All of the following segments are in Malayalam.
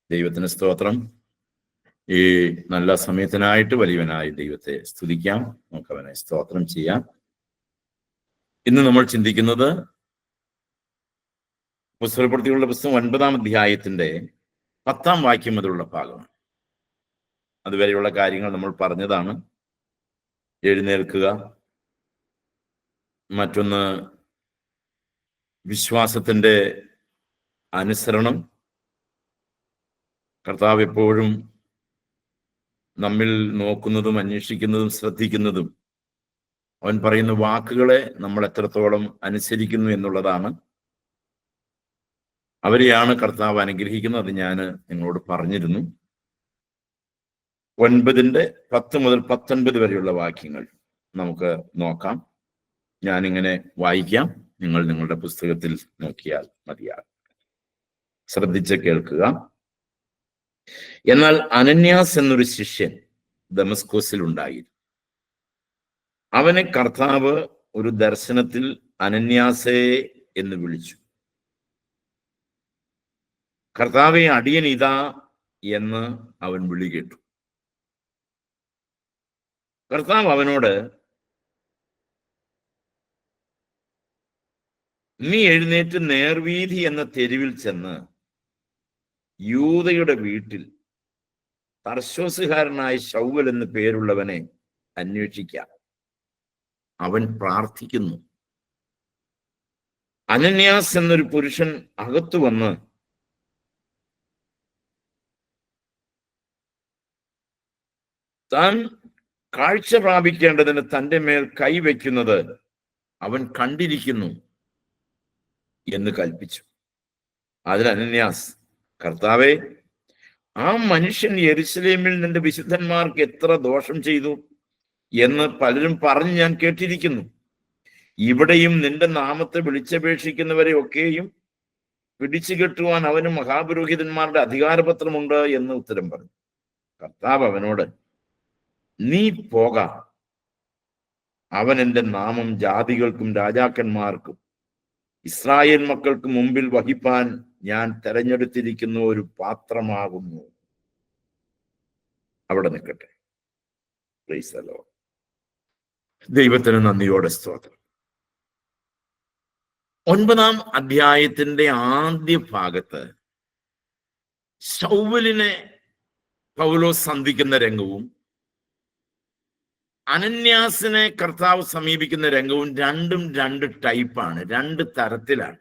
ദൈവത്തിന് സ്തോത്രം. ഈ നല്ല സമയത്തിനായിട്ട് വലിയവനായ ദൈവത്തെ സ്തുതിക്കാം. നമുക്ക് അവനെ സ്തോത്രം ചെയ്യാം. ഇന്ന് നമ്മൾ ചിന്തിക്കുന്നത് പുസ്തകപ്രവൃത്തികളുടെ പുസ്തകം 9-ാം അധ്യായത്തിന്റെ 10-ാം വാക്യം മുതലുള്ള ഭാഗമാണ്. അതുവരെയുള്ള കാര്യങ്ങൾ നമ്മൾ പറഞ്ഞതാണ്. എഴുന്നേൽക്കുക, മറ്റൊന്ന് വിശ്വാസത്തിന്റെ അനുസരണം. കർത്താവ് എപ്പോഴും നമ്മിൽ നോക്കുന്നതും അന്വേഷിക്കുന്നതും ശ്രദ്ധിക്കുന്നതും അവൻ പറയുന്ന വാക്കുകളെ നമ്മൾ എത്രത്തോളം അനുസരിക്കുന്നു എന്നുള്ളതാണ്. അവരെയാണ് കർത്താവ് അനുഗ്രഹിക്കുന്നത്. അത് ഞാൻ നിങ്ങളോട് പറഞ്ഞിരുന്നു. 9-10 മുതൽ 19 വരെയുള്ള വാക്യങ്ങൾ നമുക്ക് നോക്കാം. ഞാനിങ്ങനെ വായിക്കാം, നിങ്ങൾ നിങ്ങളുടെ പുസ്തകത്തിൽ നോക്കിയാൽ മതിയാകും. ശ്രദ്ധിച്ച് കേൾക്കുക. എന്നാൽ അനന്യാസ് എന്നൊരു ശിഷ്യൻ ദമസ്കോസിൽ ഉണ്ടായിരുന്നു. അവനെ കർത്താവ് ഒരു ദർശനത്തിൽ അനന്യാസേ എന്ന് വിളിച്ചു. കർത്താവെ, അടിയൻ ഇതാ എന്ന് അവൻ വിളി കേട്ടു. കർത്താവ് അവനോട്, നീ എഴുന്നേറ്റ് നേർവീഥി എന്ന തെരുവിൽ ചെന്ന് യൂദയുടെ വീട്ടിൽ തർശോസുകാരനായ ശൗവൽ എന്ന് പേരുള്ളവനെ അന്വേഷിക്കാം. അവൻ പ്രാർത്ഥിക്കുന്നു. അനന്യാസ് എന്നൊരു പുരുഷൻ അകത്തു വന്ന് താൻ കാഴ്ച പ്രാപിക്കേണ്ടതിന് തൻ്റെ മേൽ കൈവയ്ക്കുന്നത് അവൻ കണ്ടിരിക്കുന്നു എന്ന് കൽപ്പിച്ചു. അതിൽ അനന്യാസ്, കർത്താവേ, ആ മനുഷ്യൻ യെരൂശലേമിൽ നിന്റെ വിശുദ്ധന്മാർക്ക് എത്ര ദോഷം ചെയ്തു എന്ന് പലരും പറഞ്ഞ് ഞാൻ കേട്ടിരിക്കുന്നു. ഇവിടെയും നിന്റെ നാമത്തെ വിളിച്ചപേക്ഷിക്കുന്നവരെ ഒക്കെയും പിടിച്ചു കെട്ടുവാൻ അവന് മഹാപുരോഹിതന്മാരുടെ അധികാരപത്രമുണ്ട് എന്ന് ഉത്തരം പറഞ്ഞു. കർത്താവ് അവനോട്, നീ പോക, അവൻ എൻ്റെ നാമം ജാതികൾക്കും രാജാക്കന്മാർക്കും ഇസ്രായേൽ മക്കൾക്ക് മുമ്പിൽ വഹിപ്പാൻ ഞാൻ തെരഞ്ഞെടുത്തിരിക്കുന്ന ഒരു പാത്രമാകുന്നു. അവിടെ നിൽക്കട്ടെ. Price the Lord. ദൈവത്തിന് നന്ദിയോടെ സ്തോത്രം. 9-ാം അധ്യായത്തിന്റെ ആദ്യ ഭാഗത്ത് ശൗവലിനെ പൗലോസ് സന്ധിക്കുന്ന രംഗവും അനന്യാസിനെ കർത്താവ് സമീപിക്കുന്ന രംഗവും രണ്ടും രണ്ട് ടൈപ്പാണ്, രണ്ട് തരത്തിലാണ്.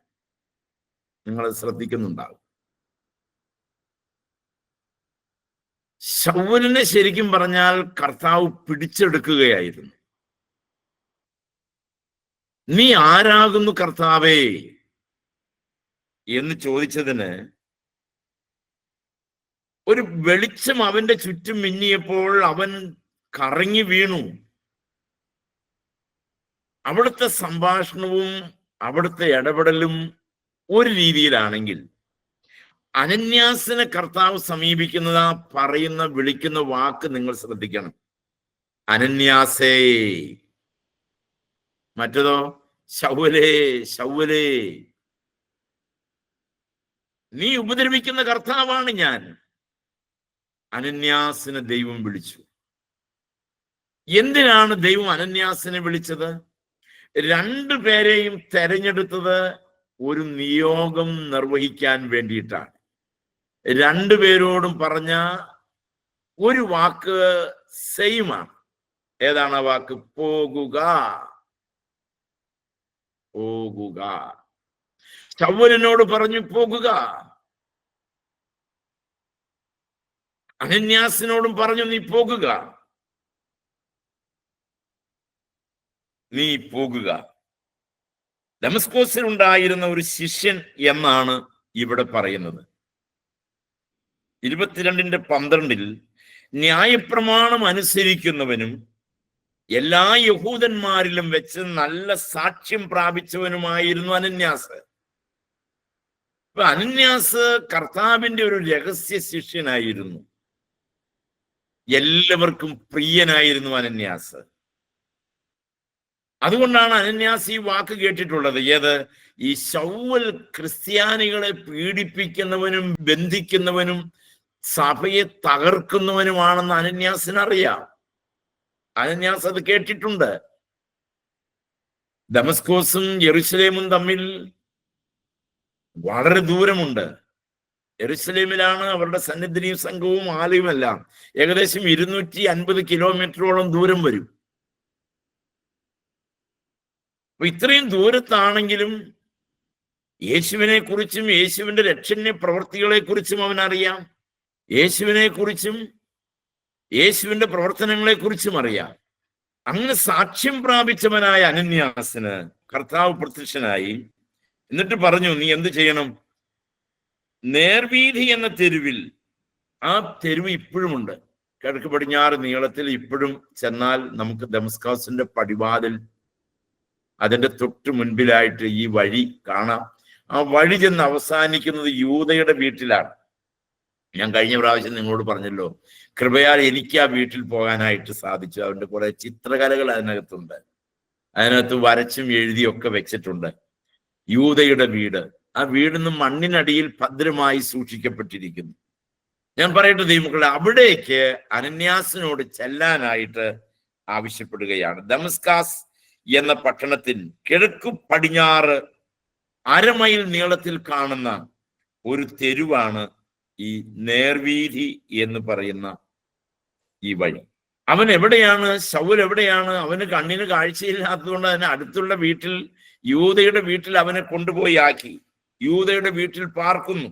നിങ്ങൾ ശ്രദ്ധിക്കുന്നുണ്ടാവും. ശൗവലിനെ ശരിക്കും പറഞ്ഞാൽ കർത്താവ് പിടിച്ചെടുക്കുകയായിരുന്നു. നീ ആരാകുന്നു കർത്താവേ എന്ന് ചോദിച്ചതിന് ഒരു വെളിച്ചം അവന്റെ ചുറ്റും മിന്നിയപ്പോൾ അവൻ കറങ്ങി വീണു. അവിടുത്തെ സംഭാഷണവും അവിടുത്തെ ഇടപെടലും ഒരു രീതിയിലാണെങ്കിൽ, അനന്യാസിനെ കർത്താവ് സമീപിക്കുന്നത് പറയുന്ന വിളിക്കുന്ന വാക്ക് നിങ്ങൾ ശ്രദ്ധിക്കണം. അനന്യാസേ. മറ്റതോ ശൗവലേ, ശൗവലേ, നീ ഉപദ്രവിക്കുന്ന കർത്താവാണ് ഞാൻ. അനന്യാസിനെ ദൈവം വിളിച്ചു. എന്തിനാണ് ദൈവം അനന്യാസിനെ വിളിച്ചത്? രണ്ടുപേരെയും തെരഞ്ഞെടുത്തത് ഒരു നിയോഗം നിർവഹിക്കാൻ വേണ്ടിയിട്ടാണ്. രണ്ടുപേരോടും പറഞ്ഞ ഒരു വാക്ക് സെയിമാണ്. ഏതാണ് ആ വാക്ക്? പോകുക, പോകുക. ശൗവലിനോട് പറഞ്ഞു പോകുക. അനന്യാസിനോടും പറഞ്ഞു നീ പോകുക, നീ പോകുക. ദമസ്കോസിൽ ഉണ്ടായിരുന്ന ഒരു ശിഷ്യൻ എന്നാണ് ഇവിടെ പറയുന്നത്. 22:12 ന്യായപ്രമാണം അനുസരിക്കുന്നവനും എല്ലാ യഹൂദന്മാരിലും വെച്ച് നല്ല സാക്ഷ്യം പ്രാപിച്ചവനുമായിരുന്നു അനന്യാസ്. ഇപ്പൊ അനന്യാസ് കർത്താവിന്റെ ഒരു രഹസ്യ ശിഷ്യനായിരുന്നു. എല്ലാവർക്കും പ്രിയനായിരുന്നു അനന്യാസ്. അതുകൊണ്ടാണ് അനന്യാസ് ഈ വാക്ക് കേട്ടിട്ടുള്ളത്. ഏത്? ഈ ശൗവൽ ക്രിസ്ത്യാനികളെ പീഡിപ്പിക്കുന്നവനും ബന്ധിക്കുന്നവനും സഭയെ തകർക്കുന്നവനുമാണെന്ന് അനന്യാസിനറിയാം. അനന്യാസ് അത് കേട്ടിട്ടുണ്ട്. ദമസ്കോസും യെരുശലേമും തമ്മിൽ വളരെ ദൂരമുണ്ട്. യെരുശലേമിലാണ് അവരുടെ സന്നിധിയും സംഘവും ആലയുമെല്ലാം. ഏകദേശം 250 കിലോമീറ്ററോളം ദൂരം വരും. അപ്പൊ ഇത്രയും ദൂരത്താണെങ്കിലും യേശുവിനെ കുറിച്ചും യേശുവിന്റെ രക്ഷണ്യ പ്രവർത്തികളെ കുറിച്ചും അവനറിയാം. യേശുവിനെ കുറിച്ചും യേശുവിന്റെ പ്രവർത്തനങ്ങളെ കുറിച്ചും അറിയാം. അങ്ങനെ സാക്ഷ്യം പ്രാപിച്ചവനായ അനന്യാസിന് കർത്താവ് പ്രത്യക്ഷനായി. എന്നിട്ട് പറഞ്ഞു, നീ എന്ത് ചെയ്യണം? നേർവീഥി എന്ന തെരുവിൽ, ആ തെരുവ് ഇപ്പോഴുമുണ്ട്, കിഴക്ക് പടിഞ്ഞാറ് നീളത്തിൽ ഇപ്പോഴും ചെന്നാൽ നമുക്ക് ദമസ്കസിന്റെ പടിവാതിൽ, അതിന്റെ തൊട്ട് മുൻപിലായിട്ട് ഈ വഴി കാണാം. ആ വഴി ചെന്ന് അവസാനിക്കുന്നത് യൂദയുടെ വീട്ടിലാണ്. ഞാൻ കഴിഞ്ഞ പ്രാവശ്യം നിങ്ങളോട് പറഞ്ഞല്ലോ, കൃപയാൽ എനിക്ക് ആ വീട്ടിൽ പോകാനായിട്ട് സാധിച്ചു. അവന്റെ കുറെ ചിത്രകലകൾ അതിനകത്തുണ്ട്. അതിനകത്ത് വരച്ചും എഴുതിയൊക്കെ വെച്ചിട്ടുണ്ട്. യൂദയുടെ വീട്, ആ വീടിന്ന് മണ്ണിനടിയിൽ ഭദ്രമായി സൂക്ഷിക്കപ്പെട്ടിരിക്കുന്നു. ഞാൻ പറയട്ടെ ദൈവമക്കളെ, അവിടേക്ക് അനന്യാസിനോട് ചെല്ലാനായിട്ട് ആവശ്യപ്പെടുകയാണ്. ദമസ്കസ് എന്ന പട്ടണത്തിൽ കിഴക്ക് പടിഞ്ഞാറ് 1/2 മൈൽ നീളത്തിൽ കാണുന്ന ഒരു തെരുവാണ് ഈ നേർവീഥി എന്ന് പറയുന്ന ഈ വഴി. അവൻ എവിടെയാണ്? ശൗൽ എവിടെയാണ്? അവന് കണ്ണിന് കാഴ്ചയില്ലാത്തതുകൊണ്ട് തന്നെ അടുത്തുള്ള വീട്ടിൽ, യൂദയുടെ വീട്ടിൽ അവനെ കൊണ്ടുപോയി ആക്കി. യൂദയുടെ വീട്ടിൽ പാർക്കുന്നു.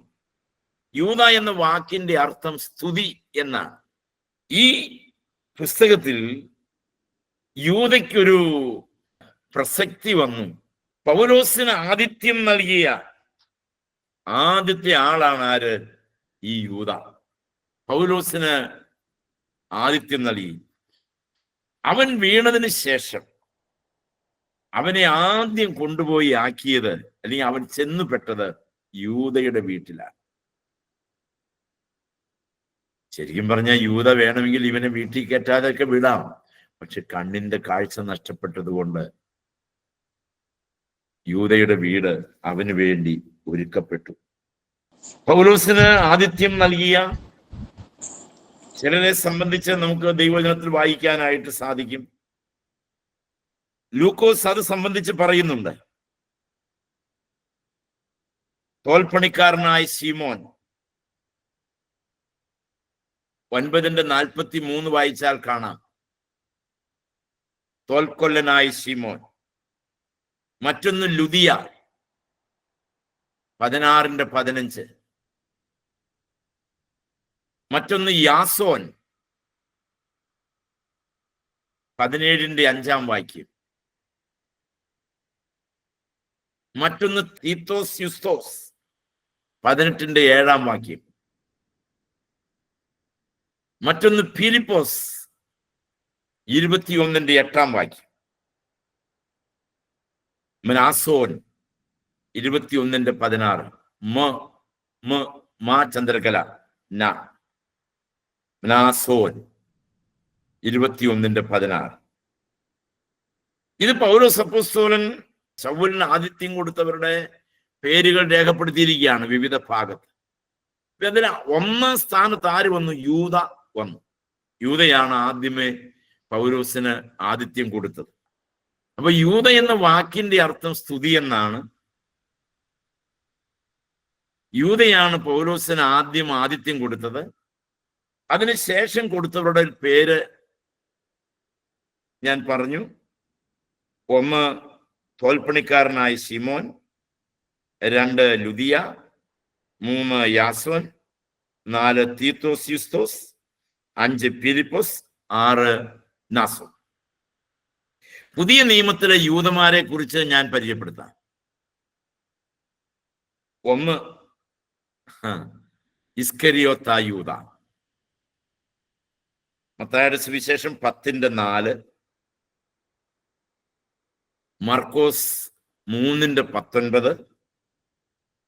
യൂദ എന്ന വാക്കിന്റെ അർത്ഥം സ്തുതി എന്നാണ്. ഈ പുസ്തകത്തിൽ യൂദയ്ക്കൊരു പ്രസക്തി വന്നു. പൗലോസിന് ആതിഥ്യം നൽകിയ ആദ്യത്തെ ആളാണ് ആര്? ഈ യൂദ. പൗലോസിന് ആതിഥ്യം നൽകി. അവൻ വീണതിന് ശേഷം അവനെ ആദ്യം കൊണ്ടുപോയി ആക്കിയത്, അല്ലെങ്കിൽ അവൻ ചെന്നുപെട്ടത് യൂദയുടെ വീട്ടിലാണ്. ശരിക്കും പറഞ്ഞാൽ യൂദ വേണമെങ്കിൽ ഇവനെ വീട്ടിൽ കയറ്റാതൊക്കെ വിടാം. പക്ഷെ കണ്ണിന്റെ കാഴ്ച നഷ്ടപ്പെട്ടത് കൊണ്ട് യൂദയുടെ വീട് അവന് വേണ്ടി ഒരുക്കപ്പെട്ടു. പൗലോസിന് ആതിഥ്യം നൽകിയ ചിലരെ സംബന്ധിച്ച് നമുക്ക് ദൈവവചനത്തിൽ വായിക്കാനായിട്ട് സാധിക്കും. ലൂക്കോസ് അത് സംബന്ധിച്ച് പറയുന്നുണ്ട്. തോൽപ്പണിക്കാരനായ ശീമോൻ 9:43 വായിച്ചാൽ കാണാം. തോൽക്കൊല്ലനായ ശീമോൻ. മറ്റൊന്ന് ലുദിയ 16:15. മറ്റൊന്ന് യാസോൻ 17:5 വാക്യം. മറ്റൊന്ന് തീത്തോസ് യുസ്തോസ് 18:7 വാക്യം. മറ്റൊന്ന് ഫിലിപ്പോസ് 21:8 വാക്യം. മനാസോൻ 21:16. ചന്ദ്രകല ന. മനാസോൻ 21:16. ഇത് പൗലോസ് അപ്പോസ്തലൻ ശൗലിന് ആതിഥ്യം കൊടുത്തവരുടെ പേരുകൾ രേഖപ്പെടുത്തിയിരിക്കുകയാണ് വിവിധ ഭാഗത്ത്. അതിൽ 1ാം സ്ഥാനത്ത് ആര് വന്നു? യൂദ വന്നു. യൂദയാണ് ആദ്യമേ പൗലോസിന് ആതിഥ്യം കൊടുത്തത്. അപ്പൊ യൂദ എന്ന വാക്കിന്റെ അർത്ഥം സ്തുതി എന്നാണ്. യൂദയാണ് പൗലോസിന് ആദ്യം ആതിഥ്യം കൊടുത്തത്. അതിനുശേഷം കൊടുത്തവരുടെ പേര് ഞാൻ പറഞ്ഞു. 1 തോൽപ്പണിക്കാരനായ ശിമോൻ, 2 ലുദിയ, 3 യാസോൻ, 4 തീത്തോസ് യുസ്തോസ്, 5 ഫിലിപ്പോസ്, 6 നാസോൻ. പുതിയ നിയമത്തിലെ യൂദമാരെ കുറിച്ച് ഞാൻ പരിചയപ്പെടുത്താം. 1 ഇസ്കരിയോത്ത യൂദ. മത്തായിയുടെ സുവിശേഷം 10:4, മർക്കോസ് 3:19,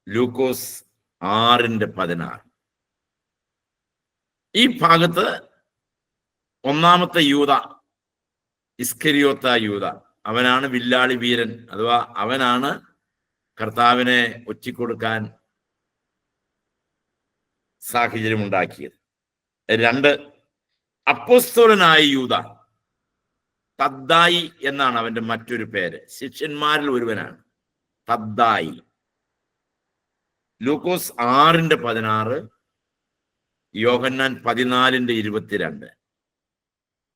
ലൂക്കോസ് 6:16. ഈ ഭാഗത്ത് 1ാമത്തെ യൂദ, ഇസ്കരിയോത്ത യൂദ, അവനാണ് വില്ലാളി വീരൻ. അഥവാ അവനാണ് കർത്താവിനെ ഒറ്റിക്കൊടുക്കാൻ സാഹചര്യം ഉണ്ടാക്കിയത്. 2, അപ്പോസ്തലനായ യൂദ, തദ്ദായി എന്നാണ് അവന്റെ മറ്റൊരു പേര്. ശിഷ്യന്മാരിൽ ഒരുവനാണ് തദ്ദായി. ലൂക്കോസ് 6:16, യോഹന്നാൻ 14:22.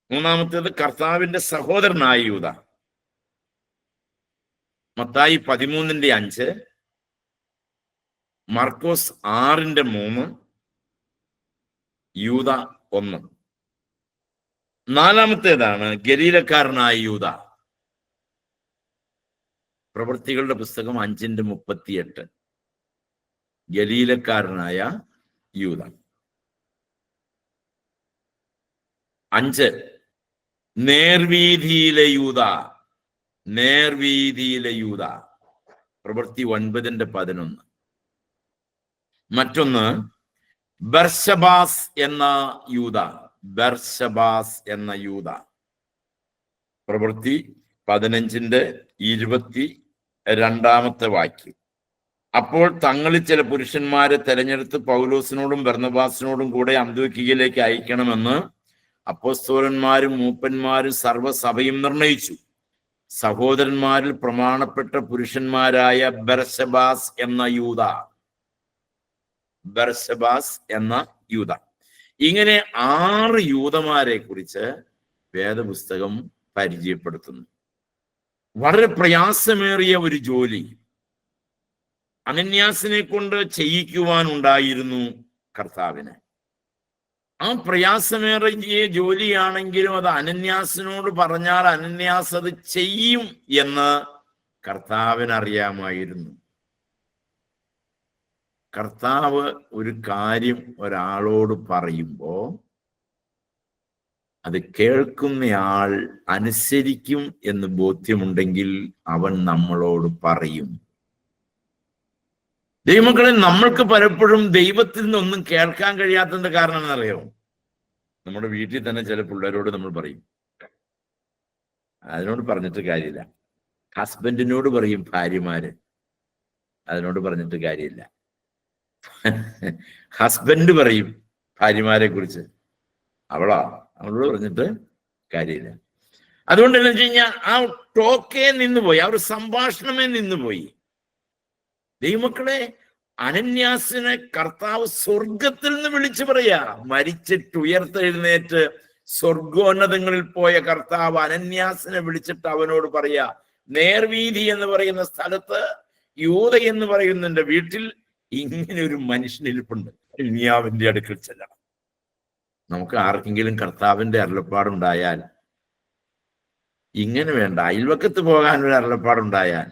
മൂന്നാമത്തേത് കർത്താവിന്റെ സഹോദരനായ യൂദ, മത്തായി 13:5, മർക്കോസ് 6:3, യൂദ 1. നാലാമത്തേതാണ് ഗലീലക്കാരനായ യൂദ, പ്രവൃത്തികളുടെ പുസ്തകം 5:38. ഗലീലക്കാരനായ യൂദ. 5, നേർവീതിയിലെ യൂദ. നേർവീതിയിലെ യൂദ, പ്രവൃത്തി 9:11. മറ്റൊന്ന് ബർശബാസ് എന്ന യൂദ. ബർശബാസ് എന്ന യൂദ, പ്രവൃത്തി 15:22. അപ്പോൾ തങ്ങളിൽ ചില പുരുഷന്മാരെ തെരഞ്ഞെടുത്ത് പൗലോസിനോടും ബർന്നബാസിനോടും കൂടെ അന്ത്യോക്യയിലേക്ക് അയക്കണമെന്ന് അപ്പോസ്തലന്മാരും മൂപ്പന്മാരും സർവ്വസഭയും നിർണയിച്ചു. സഹോദരന്മാരിൽ പ്രമാണപ്പെട്ട പുരുഷന്മാരായ ബർശബാസ് എന്ന യൂദ, ബർശബാസ് എന്ന യൂദ, ഇങ്ങനെ 6 യൂദമാരെ കുറിച്ച് വേദപുസ്തകം പരിചയപ്പെടുത്തുന്നു. വളരെ പ്രയാസമേറിയ ഒരു ജോലി അനന്യാസിനെ കൊണ്ട് ചെയ്യിക്കുവാനുണ്ടായിരുന്നു കർത്താവിന്. ആ പ്രയാസമേറിയ ജോലിയാണെങ്കിലും അത് അനന്യാസിനോട് പറഞ്ഞാൽ അനന്യാസ് അത് ചെയ്യും എന്ന് കർത്താവിന് അറിയാമായിരുന്നു. കർത്താവ് ഒരു കാര്യം ഒരാളോട് പറയുമ്പോ അത് കേൾക്കുന്നയാൾ അനുസരിക്കും എന്ന് ബോധ്യമുണ്ടെങ്കിൽ അവൻ നമ്മളോട് പറയും. ദൈവമക്കളെ, നമ്മൾക്ക് പലപ്പോഴും ദൈവത്തിൽ നിന്നൊന്നും കേൾക്കാൻ കഴിയാത്തതിന്റെ കാരണം എന്നറിയോ? നമ്മുടെ വീട്ടിൽ തന്നെ ചില പിള്ളേരോട് നമ്മൾ പറയും, അതിനോട് പറഞ്ഞിട്ട് കാര്യമില്ല. ഹസ്ബൻഡിനോട് പറയും ഭാര്യമാര്, അതിനോട് പറഞ്ഞിട്ട് കാര്യമില്ല. ഹസ്ബൻഡ് പറയും ഭാര്യമാരെ കുറിച്ച്, അവളോട് പറഞ്ഞിട്ട് കാര്യമില്ല. അതുകൊണ്ട് എന്താ വെച്ച് കഴിഞ്ഞാൽ ആ ടോക്കേ നിന്നുപോയി, ആ ഒരു സംഭാഷണമേ നിന്നുപോയി. ദൈവമക്കളെ, അനന്യാസിനെ കർത്താവ് സ്വർഗത്തിൽ നിന്ന് വിളിച്ചു പറയാ. മരിച്ചിട്ട് ഉയർത്തെഴുന്നേറ്റ് സ്വർഗോന്നതങ്ങളിൽ പോയ കർത്താവ് അനന്യാസിനെ വിളിച്ചിട്ട് അവനോട് പറയാ, നേർവീതി എന്ന് പറയുന്ന സ്ഥലത്ത് യൂദ എന്ന് പറയുന്നതിന്റെ വീട്ടിൽ ഇങ്ങനെ ഒരു മനുഷ്യനിരിപ്പുണ്ട്, ഇനിയാവിന്റെ അടുക്കൽ ചെല്ലണം. നമുക്ക് ആർക്കെങ്കിലും കർത്താവിന്റെ അരുളപ്പാടുണ്ടായാൽ, ഇങ്ങനെ വേണ്ട, അയൽവക്കത്ത് പോകാൻ ഒരു അരുളപ്പാടുണ്ടായാൽ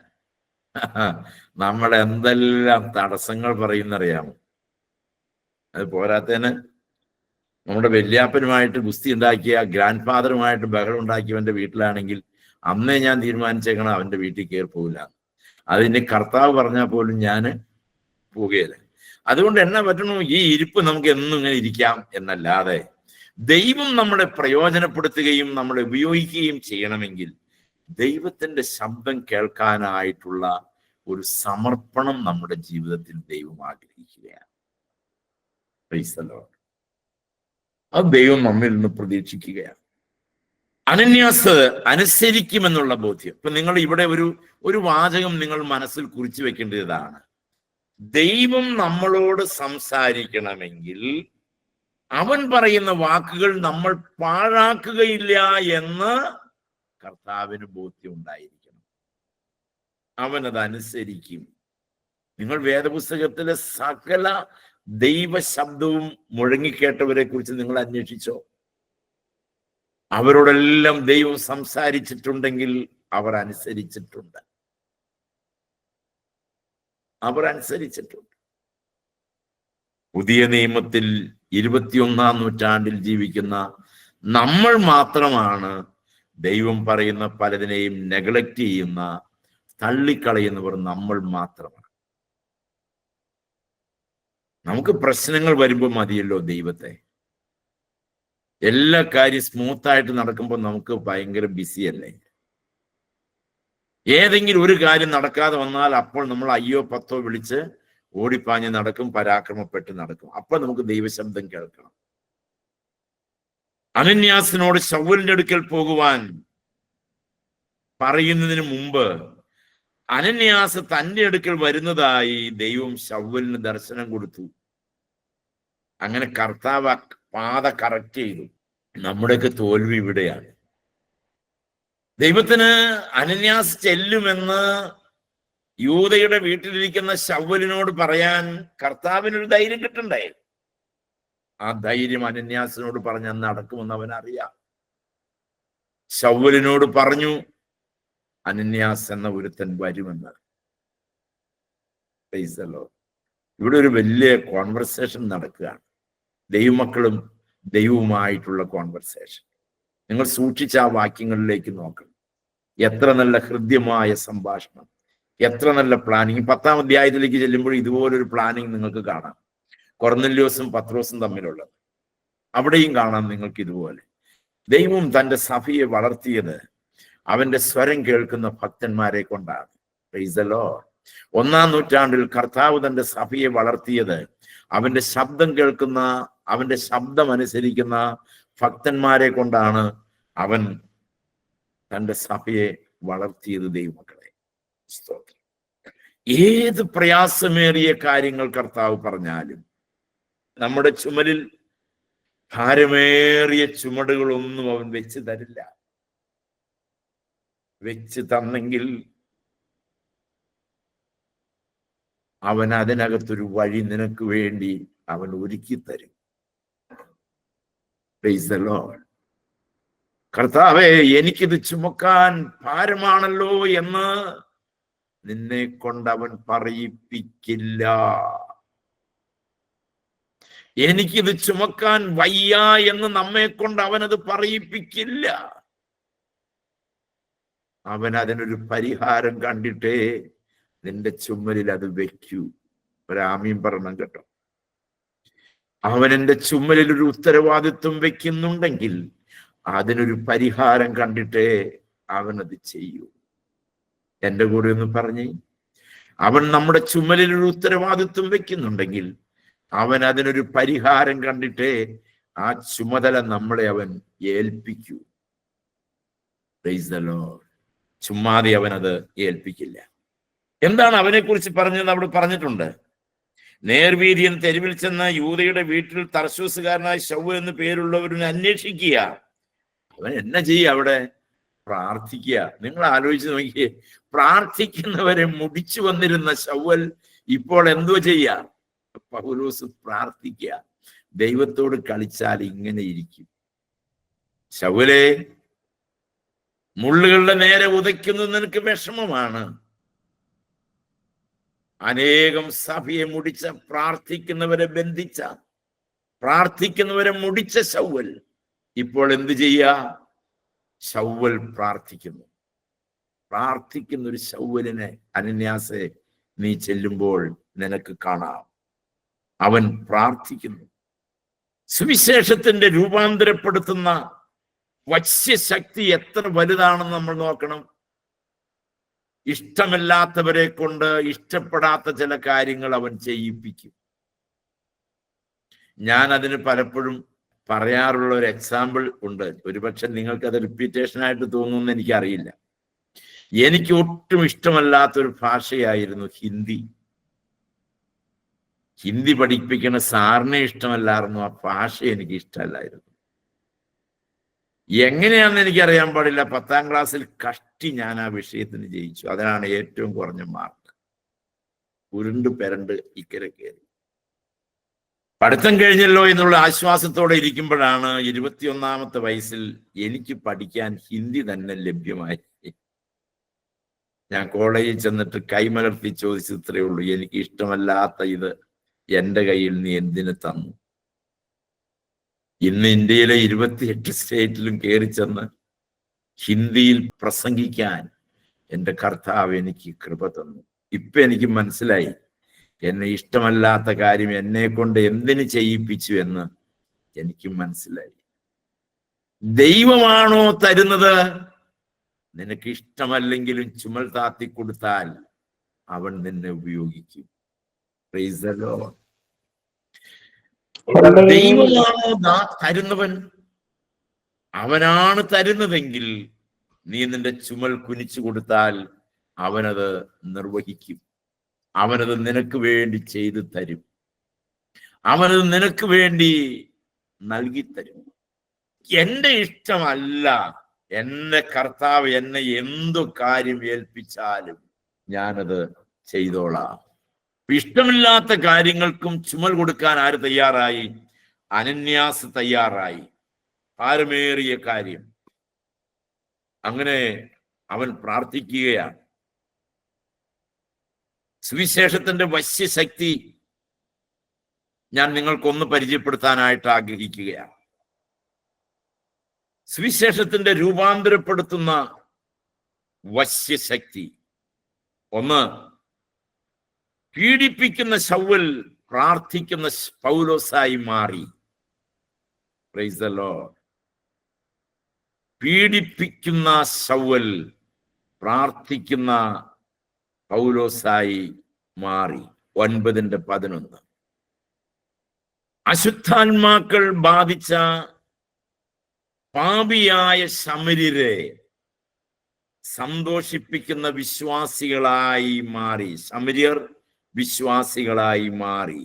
നമ്മൾ എന്തെല്ലാം തടസ്സങ്ങൾ പറയുന്നറിയാമോ? അത് പോരാത്തതിന് നമ്മുടെ വല്യാപ്പനുമായിട്ട് ഗുസ്തി ഉണ്ടാക്കിയ, ഗ്രാൻഡ് ഫാദറുമായിട്ട് ബഹളം ഉണ്ടാക്കിയവന്റെ വീട്ടിലാണെങ്കിൽ അന്നേ ഞാൻ തീരുമാനിച്ചേക്കണം അവന്റെ വീട്ടിൽ കയറി പോകില്ല. അതിന് കർത്താവ് പറഞ്ഞാൽ പോലും ഞാൻ പോവുകയില്ല. അതുകൊണ്ട് എന്നാ പറ്റണു, ഈ ഇരിപ്പ് നമുക്ക് എന്നും ഇങ്ങനെ ഇരിക്കാം എന്നല്ലാതെ ദൈവം നമ്മളെ പ്രയോജനപ്പെടുത്തുകയും നമ്മളെ ഉപയോഗിക്കുകയും ചെയ്യണമെങ്കിൽ ദൈവത്തിന്റെ ശബ്ദം കേൾക്കാനായിട്ടുള്ള ഒരു സമർപ്പണം നമ്മുടെ ജീവിതത്തിൽ ദൈവം ആഗ്രഹിക്കുകയാണ്. അത് ദൈവം നമ്മിൽ നിന്ന് പ്രതീക്ഷിക്കുകയാണ്. അനന്യാസ് അനുസരിക്കുമെന്നുള്ള ബോധ്യം. ഇപ്പൊ നിങ്ങൾ ഇവിടെ ഒരു വാചകം നിങ്ങൾ മനസ്സിൽ കുറിച്ചു വെക്കേണ്ടതാണ്. ദൈവം നമ്മളോട് സംസാരിക്കണമെങ്കിൽ അവൻ പറയുന്ന വാക്കുകൾ നമ്മൾ പാഴാക്കുകയില്ല എന്ന് കർത്താവിന് ബോധ്യം ഉണ്ടായിരിക്കണം. അവൻ അത് അനുസരിക്കും. നിങ്ങൾ വേദപുസ്തകത്തിലെ സകല ദൈവശബ്ദവും മുഴങ്ങിക്കേട്ടവരെ കുറിച്ച് നിങ്ങൾ അന്വേഷിച്ചോ? അവരോടെല്ലാം ദൈവം സംസാരിച്ചിട്ടുണ്ടെങ്കിൽ അവർ അനുസരിച്ചിട്ടുണ്ട്. പുതിയ നിയമത്തിൽ 21-ാം നൂറ്റാണ്ടിൽ ജീവിക്കുന്ന നമ്മൾ മാത്രമാണ് ദൈവം പറയുന്ന പലതിനെയും നെഗ്ലക്റ്റ് ചെയ്യുന്ന, തള്ളിക്കളയുന്നവർ നമ്മൾ മാത്രമാണ്. നമുക്ക് പ്രശ്നങ്ങൾ വരുമ്പോൾ മതിയല്ലോ ദൈവത്തെ. എല്ലാ കാര്യം സ്മൂത്തായിട്ട് നടക്കുമ്പോൾ നമുക്ക് ഭയങ്കര ബിസിയല്ലേ. ഏതെങ്കിലും ഒരു കാര്യം നടക്കാതെ വന്നാൽ അപ്പോൾ നമ്മൾ അയ്യോ പത്തോ വിളിച്ച് ഓടിപ്പാഞ്ഞ് നടക്കും, പരാക്രമപ്പെട്ട് നടക്കും. അപ്പൊ നമുക്ക് ദൈവശബ്ദം കേൾക്കണം. അനന്യാസിനോട് ശൗലിന്റെ അടുക്കൽ പോകുവാൻ പറയുന്നതിന് മുമ്പ് അനന്യാസ് തന്റെ അടുക്കൽ വരുന്നതായി ദൈവം ശൗലിന് ദർശനം കൊടുത്തു. അങ്ങനെ കർത്താവ് പാത കറക്റ്റ് ചെയ്തു. നമ്മുടെയൊക്കെ തോൽവി ഇവിടെയാണ്. ദൈവത്തിന് അനന്യാസ് ചെല്ലുമെന്ന് യൂദയുടെ വീട്ടിലിരിക്കുന്ന ശൗലിനോട് പറയാൻ കർത്താവിനൊരു ധൈര്യം കിട്ടണ്ടേ? ആ ധൈര്യം അനന്യാസിനോട് പറഞ്ഞാൽ നടക്കുമെന്ന് അവൻ അറിയാം. ശൗലിനോട് പറഞ്ഞു, അനന്യാസ് എന്ന ഒരുത്തൻ വരുമെന്ന്. ഇവിടെ ഒരു വലിയ കോൺവെർസേഷൻ നടക്കുകയാണ്. ദൈവമക്കളും ദൈവവുമായിട്ടുള്ള കോൺവെർസേഷൻ. നിങ്ങൾ സൂക്ഷിച്ച ആ വാക്യങ്ങളിലേക്ക് നോക്കണം. എത്ര നല്ല ഹൃദ്യമായ സംഭാഷണം, എത്ര നല്ല പ്ലാനിങ്. 10-ാം അധ്യായത്തിലേക്ക് ചെല്ലുമ്പോൾ ഇതുപോലൊരു പ്ലാനിങ് നിങ്ങൾക്ക് കാണാം. കൊർന്നല്യോസും പത്രോസും തമ്മിലുള്ളത് അവിടെയും കാണാം നിങ്ങൾക്ക് ഇതുപോലെ. ദൈവം തന്റെ സഭയെ വളർത്തിയത് അവന്റെ സ്വരം കേൾക്കുന്ന ഭക്തന്മാരെ കൊണ്ടാണ്. Price the Lord. 1-ാം നൂറ്റാണ്ടിൽ കർത്താവ് തന്റെ സഭയെ വളർത്തിയത് അവന്റെ ശബ്ദം കേൾക്കുന്ന, അവന്റെ ശബ്ദം അനുസരിക്കുന്ന ഭക്തന്മാരെ കൊണ്ടാണ് അവൻ തന്റെ സഭയെ വളർത്തിയത്. ദൈവമക്കളെ, സ്തോത്രം. ഏത് പ്രയാസമേറിയ കാര്യങ്ങൾ കർത്താവ് പറഞ്ഞാലും നമ്മുടെ ചുമലിൽ ഭാരമേറിയ ചുമടുകളൊന്നും അവൻ വെച്ച് തരില്ല. വെച്ച് തന്നെങ്കിൽ അവൻ അതിനകത്തൊരു വഴി നിനക്ക് വേണ്ടി അവൻ ഒരുക്കി തരും. Price the Lord. കർത്താവേ, എനിക്കിത് ചുമക്കാൻ ഭാരമാണല്ലോ എന്ന് നിന്നെ കൊണ്ട് അവൻ പറയിപ്പിക്കില്ല. എനിക്കിത് ചുമക്കാൻ വയ്യ എന്ന് നമ്മെ കൊണ്ട് അവനത് പറയിപ്പിക്കില്ല. അവൻ അതിനൊരു പരിഹാരം കണ്ടിട്ടേ നിന്റെ ചുമലിൽ അത് വെക്കൂ. ഒരാമീൻ പറയണം കേട്ടോ. അവൻ എൻ്റെ ചുമലിൽ ഒരു ഉത്തരവാദിത്വം വെക്കുന്നുണ്ടെങ്കിൽ അതിനൊരു പരിഹാരം കണ്ടിട്ടേ അവനത് ചെയ്യൂ. എൻ്റെ കൂടെ ഒന്ന് പറഞ്ഞേ. അവൻ നമ്മുടെ ചുമലിൽ ഒരു ഉത്തരവാദിത്വം വെക്കുന്നുണ്ടെങ്കിൽ അവൻ അതിനൊരു പരിഹാരം കണ്ടിട്ടേ ആ ചുമതല നമ്മളെ അവൻ ഏൽപ്പിക്കൂ. Price the Lord. ചുമ്മാതെ അവൻ അത് ഏൽപ്പിക്കില്ല. എന്താണ് അവനെ കുറിച്ച് പറഞ്ഞതെന്ന് അവിടെ പറഞ്ഞിട്ടുണ്ട്. നേർവീര്യൻ തെരുവിൽ ചെന്ന യൂദയുടെ വീട്ടിൽ തർശൂസുകാരനായ ശൗൽ എന്ന് പേരുള്ളവരിനെ അന്വേഷിക്കുക. അവൻ എന്നാ ചെയ്യുക? അവിടെ പ്രാർത്ഥിക്കുക. നിങ്ങൾ ആലോചിച്ച് നോക്കിയേ, പ്രാർത്ഥിക്കുന്നവരെ മുടിച്ചു വന്നിരുന്ന ശൗൽ ഇപ്പോൾ എന്തോ ചെയ്യാ? പൗലോസ് പ്രാർത്ഥിക്കുക. ദൈവത്തോട് കളിച്ചാൽ ഇങ്ങനെ ഇരിക്കും. ശൗലേ, മുള്ളുകളുടെ നേരെ ഉദയ്ക്കുന്നത് നിനക്ക് വിഷമമാണ്. അനേകം സഭയെ മുടിച്ച, പ്രാർത്ഥിക്കുന്നവരെ ബന്ധിച്ച, പ്രാർത്ഥിക്കുന്നവരെ മുടിച്ച ശൗൽ ഇപ്പോൾ എന്ത് ചെയ്യാ? ശൗൽ പ്രാർത്ഥിക്കുന്നു. പ്രാർത്ഥിക്കുന്ന ഒരു ശൗലിനെ അനന്യാസെ നീ ചെല്ലുമ്പോൾ നിനക്ക് കാണാം. അവൻ പ്രാർത്ഥിക്കുന്നു. സുവിശേഷത്തിന്റെ രൂപാന്തരപ്പെടുത്തുന്ന വശ്യശക്തി എത്ര വലുതാണെന്ന് നമ്മൾ നോക്കണം. ഇഷ്ടമില്ലാത്തവരെ കൊണ്ട് ഇഷ്ടപ്പെടാത്ത ചില കാര്യങ്ങൾ അവൻ ചെയ്യിപ്പിക്കും. ഞാൻ അതിന് പലപ്പോഴും പറയാറുള്ള ഒരു എക്സാമ്പിൾ ഉണ്ട്. ഒരുപക്ഷെ നിങ്ങൾക്കത് റിപ്പീറ്റേഷൻ ആയിട്ട് തോന്നുമെന്ന് എനിക്കറിയില്ല. എനിക്ക് ഒട്ടും ഇഷ്ടമല്ലാത്തൊരു ഭാഷയായിരുന്നു ഹിന്ദി. ഹിന്ദി പഠിപ്പിക്കുന്ന സാറിനെ ഇഷ്ടമല്ലായിരുന്നു, ആ ഭാഷ എനിക്ക് ഇഷ്ടമല്ലായിരുന്നു. എങ്ങനെയാണെന്ന് എനിക്കറിയാൻ പാടില്ല. 10-ാം ക്ലാസ്സിൽ കഷ്ടി ഞാൻ ആ വിഷയത്തിന് ജയിച്ചു. അതിനാണ് ഏറ്റവും കുറഞ്ഞ മാർക്ക്. ഉരുണ്ട് പെരണ്ട് ഇക്കരെ കയറി. പഠിത്തം കഴിഞ്ഞല്ലോ എന്നുള്ള ആശ്വാസത്തോടെ ഇരിക്കുമ്പോഴാണ് 21-ാമത്തെ വയസ്സിൽ എനിക്ക് പഠിക്കാൻ ഹിന്ദി തന്നെ ലഭ്യമായി. ഞാൻ കോളേജിൽ ചെന്നിട്ട് കൈമലർത്തി ചോദിച്ചത് ഇത്രയേ ഉള്ളൂ, എനിക്ക് ഇഷ്ടമല്ലാത്ത ഇത് എൻ്റെ കയ്യിൽ നീ എന്തിനു തന്നു? ഇന്ന് ഇന്ത്യയിലെ 28 സ്റ്റേറ്റിലും കയറി ചെന്ന് ഹിന്ദിയിൽ പ്രസംഗിക്കാൻ എൻ്റെ കർത്താവ് എനിക്ക് കൃപ തന്നു. ഇപ്പൊ എനിക്ക് മനസ്സിലായി, എന്നെ ഇഷ്ടമല്ലാത്ത കാര്യം എന്നെ കൊണ്ട് എന്തിനു ചെയ്യിപ്പിച്ചു എന്ന് എനിക്ക് മനസ്സിലായി. ദൈവമാണോ തരുന്നത്? നിനക്ക് ഇഷ്ടമല്ലെങ്കിലും ചുമൽ താത്തി കൊടുത്താൽ അവൻ നിന്നെ ഉപയോഗിക്കും. Praise the Lord. Hallelujah. ദൈവമാണോ തരുന്നവൻ? അവനാണ് തരുന്നതെങ്കിൽ നീ നിന്റെ ചുമൽ കുനിച്ചു കൊടുത്താൽ അവനത് നിർവഹിക്കും. അവനത് നിനക്ക് വേണ്ടി ചെയ്തു തരും. അവനത് നിനക്ക് വേണ്ടി നൽകി തരും. എന്റെ ഇഷ്ടമല്ല, എന്റെ കർത്താവ് എന്നെ എന്തു കാര്യം ഏൽപ്പിച്ചാലും ഞാനത് ചെയ്തോളാം. ഇഷ്ടമില്ലാത്ത കാര്യങ്ങൾക്കും ചുമൽ കൊടുക്കാൻ ആര് തയ്യാറായി? അനന്യാസ് തയ്യാറായി. ഭാരമേറിയ കാര്യം. അങ്ങനെ അവൻ പ്രാർത്ഥിക്കുകയാണ്. സുവിശേഷത്തിന്റെ വശ്യശക്തി ഞാൻ നിങ്ങൾക്കൊന്ന് പരിചയപ്പെടുത്താനായിട്ട് ആഗ്രഹിക്കുകയാണ്. സുവിശേഷത്തിന്റെ രൂപാന്തരപ്പെടുത്തുന്ന വശ്യശക്തി. ഒന്ന്, പീഡിപ്പിക്കുന്ന ശൗൽ പ്രാർത്ഥിക്കുന്ന പൗലോസായി മാറി. Praise the lord. പീഡിപ്പിക്കുന്ന ശൗൽ പ്രാർത്ഥിക്കുന്ന പൗലോസായി മാറി. 9:11. അശുദ്ധാത്മാക്കൾ ബാധിച്ച പാപിയായ ശമര്യരെ സന്തോഷിപ്പിക്കുന്ന വിശ്വാസികളായി മാറി. ശമര്യർ വിശ്വാസികളായി മാറി.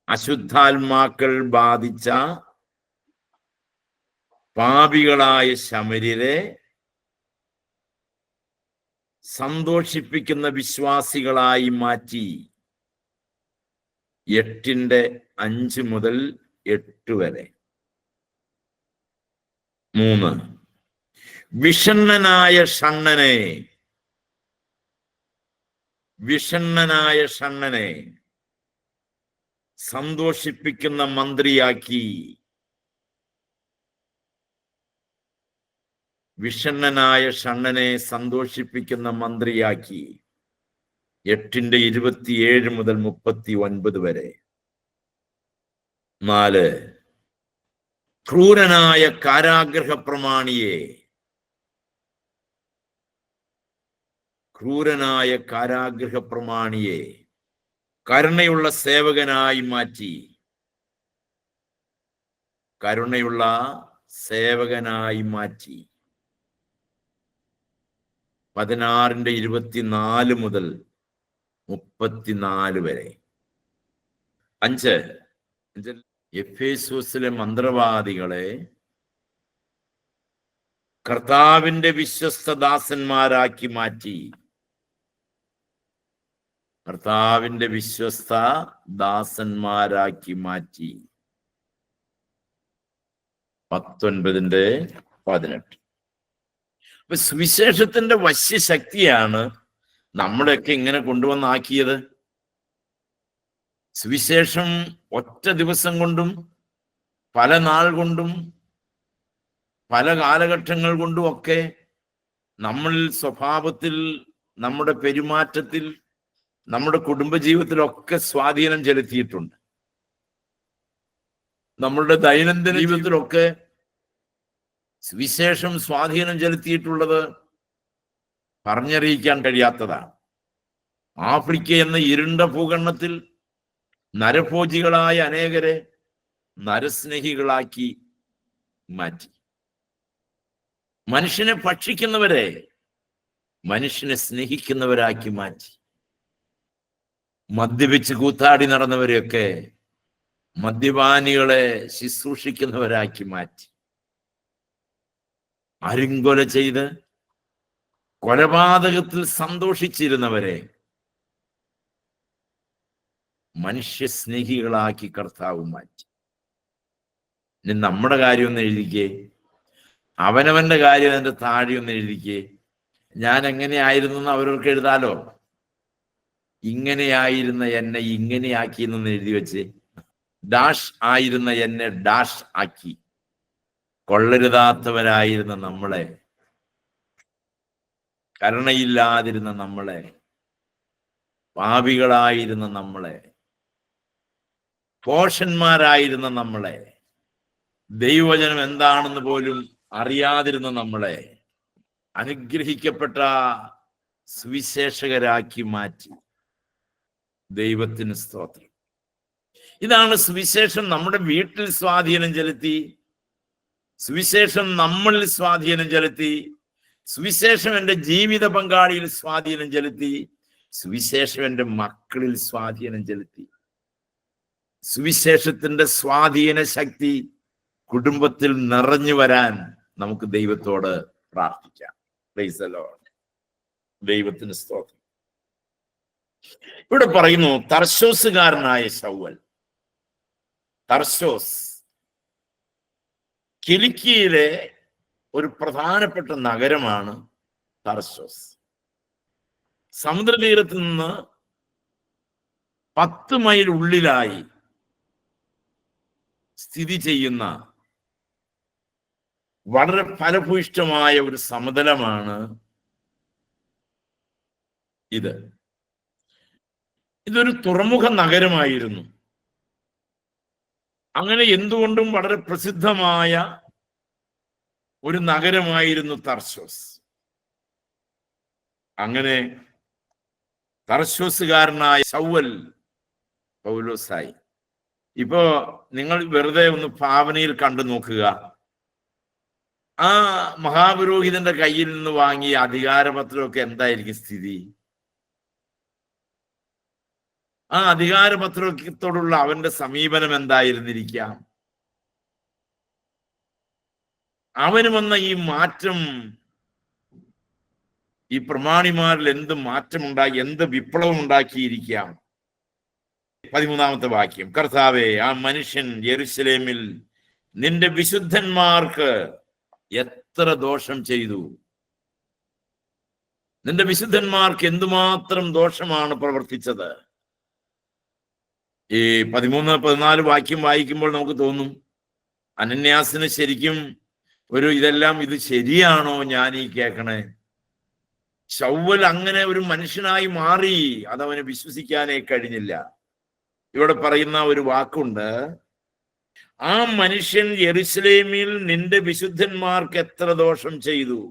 അശുദ്ധാത്മാക്കൾ ബാധിച്ച പാപികളായ ശമര്യരെ സന്തോഷിപ്പിക്കുന്ന വിശ്വാസികളായി മാറ്റി. 8:5 മുതൽ 8 വരെ. 3, വിഷണ്ണനായ ഷണ്ണനെ സന്തോഷിപ്പിക്കുന്ന മന്ത്രിയാക്കി. വിഷണ്ണനായ ഷണ്ണനെ സന്തോഷിപ്പിക്കുന്ന മന്ത്രിയാക്കി. 8:27 മുതൽ 39 വരെ. 4, ക്രൂരനായ കാരാഗ്രഹ പ്രമാണിയെ കരുണയുള്ള സേവകനായി മാറ്റി. 16:24 മുതൽ 34 വരെ. 5, എഫേസോസിലെ മന്ത്രവാദികളെ കർത്താവിന്റെ വിശ്വസ്ത ദാസന്മാരാക്കി മാറ്റി. 19:18. അപ്പൊ സുവിശേഷത്തിന്റെ വശ്യശക്തിയാണ് നമ്മളെയൊക്കെ ഇങ്ങനെ കൊണ്ടുവന്നാക്കിയത്. സുവിശേഷം ഒറ്റ ദിവസം കൊണ്ടും പല നാൾ കൊണ്ടും പല കാലഘട്ടങ്ങൾ കൊണ്ടും ഒക്കെ നമ്മളിൽ സ്വഭാവത്തിൽ, നമ്മുടെ പെരുമാറ്റത്തിൽ, നമ്മുടെ കുടുംബജീവിതത്തിലൊക്കെ സ്വാധീനം ചെലുത്തിയിട്ടുണ്ട്. നമ്മളുടെ ദൈനംദിന ജീവിതത്തിലൊക്കെ സുവിശേഷം സ്വാധീനം ചെലുത്തിയിട്ടുള്ളത് പറഞ്ഞറിയിക്കാൻ കഴിയാത്തതാണ്. ആഫ്രിക്ക എന്ന ഇരുണ്ട ഭൂഖണ്ഡത്തിൽ നരഭോജികളായ അനേകരെ നരസ്നേഹികളാക്കി മാറ്റി. മനുഷ്യനെ ഭക്ഷിക്കുന്നവരെ മനുഷ്യനെ സ്നേഹിക്കുന്നവരാക്കി മാറ്റി. മദ്യപിച്ച് കൂത്താടി നടന്നവരെയൊക്കെ മദ്യപാനികളെ ശുശ്രൂഷിക്കുന്നവരാക്കി മാറ്റി. അരുങ്കൊല ചെയ്ത് കൊലപാതകത്തിൽ സന്തോഷിച്ചിരുന്നവരെ മനുഷ്യസ്നേഹികളാക്കി കർത്താവ് മാറ്റി. ഇനി നമ്മുടെ കാര്യം ഒന്ന് എഴുതിക്കേ, അവനവന്റെ കാര്യം അതിന്റെ താഴെ ഒന്ന് എഴുതിക്കേ. ഞാൻ എങ്ങനെയായിരുന്നു എന്ന് അവർക്ക് എഴുതാലോ. ഇങ്ങനെയായിരുന്ന എന്നെ ഇങ്ങനെയാക്കി എന്ന് എഴുതി വെച്ച്. ഡാഷ് ആയിരുന്ന എന്നെ ഡാഷ് ആക്കി. കൊള്ളരുതാത്തവരായിരുന്ന നമ്മളെ, കരുണയില്ലാതിരുന്ന നമ്മളെ, പാപികളായിരുന്ന നമ്മളെ, പോഷന്മാരായിരുന്ന നമ്മളെ, ദൈവവചനം എന്താണെന്ന് പോലും അറിയാതിരുന്ന നമ്മളെ, അനുഗ്രഹിക്കപ്പെട്ട സുവിശേഷകരാക്കി മാറ്റി. ദൈവത്തിന് സ്തോത്രം. ഇതാണ് സുവിശേഷം നമ്മുടെ വീട്ടിൽ സ്വാധീനം ചെലുത്തി, സുവിശേഷം നമ്മളിൽ സ്വാധീനം ചെലുത്തി, സുവിശേഷം എൻ്റെ ജീവിത പങ്കാളിയിൽ സ്വാധീനം ചെലുത്തി, സുവിശേഷം എൻ്റെ മക്കളിൽ സ്വാധീനം ചെലുത്തി. സുവിശേഷത്തിന്റെ സ്വാധീന ശക്തി കുടുംബത്തിൽ നിറഞ്ഞു വരാൻ നമുക്ക് ദൈവത്തോട് പ്രാർത്ഥിക്കാം. Price the Lord. ദൈവത്തിന് സ്തോത്രം. ഇവിടെ പറയുന്നു തർശോസുകാരനായ ശൗവൽ. തർശോസ് കിലിക്കിയിലെ ഒരു പ്രധാനപ്പെട്ട നഗരമാണ് തർശോസ്. സമുദ്രതീരത്ത് നിന്ന് 10 മൈൽ ഉള്ളിലായി സ്ഥിതി ചെയ്യുന്ന വളരെ ഫലഭൂയിഷ്ടമായ ഒരു സമതലമാണ് ഇത്. ഇതൊരു തുറമുഖ നഗരമായിരുന്നു. അങ്ങനെ എന്തുകൊണ്ടും വളരെ പ്രസിദ്ധമായ ഒരു നഗരമായിരുന്നു തർശോസ്. അങ്ങനെ തർശോസുകാരനായ ശൗവൽ പൗലോസായി. ഇപ്പോ നിങ്ങൾ വെറുതെ ഒന്ന് ഭാവനയിൽ കണ്ടു നോക്കുക. ആ മഹാപുരോഹിതന്റെ കയ്യിൽ നിന്ന് വാങ്ങിയ അധികാരപത്രമൊക്കെ എന്തായിരിക്കും സ്ഥിതി? ആ അധികാരപത്രത്തോടുള്ള അവന്റെ സമീപനം എന്തായിരുന്നിരിക്കാം? അവന് വന്ന ഈ മാറ്റം, ഈ പ്രമാണിമാരിൽ എന്ത് മാറ്റമുണ്ടാക്കി, എന്ത് വിപ്ലവം ഉണ്ടാക്കിയിരിക്കാം? 13-ാമത്തെ വാക്യം. കർത്താവേ, ആ മനുഷ്യൻ യെരുശലേമിൽ നിന്റെ വിശുദ്ധന്മാർക്ക് എത്ര ദോഷം ചെയ്തു. നിന്റെ വിശുദ്ധന്മാർക്ക് എന്തുമാത്രം ദോഷമാണ് പ്രവർത്തിച്ചത്. ഈ 13-14 വാക്യം വായിക്കുമ്പോൾ നമുക്ക് തോന്നും അനന്യാസിന് ശരിക്കും ഇത് ശരിയാണോ ഞാൻ ഈ കേൾക്കണേ? ശൗവൽ അങ്ങനെ ഒരു മനുഷ്യനായി മാറി, അതവന് വിശ്വസിക്കാനേ കഴിഞ്ഞില്ല. ഇവിടെ പറയുന്ന ഒരു വാക്കുണ്ട്, ആ മനുഷ്യൻ യെരുശലേമിൽ നിന്റെ വിശുദ്ധന്മാർക്ക് എത്ര ദോഷം ചെയ്തു.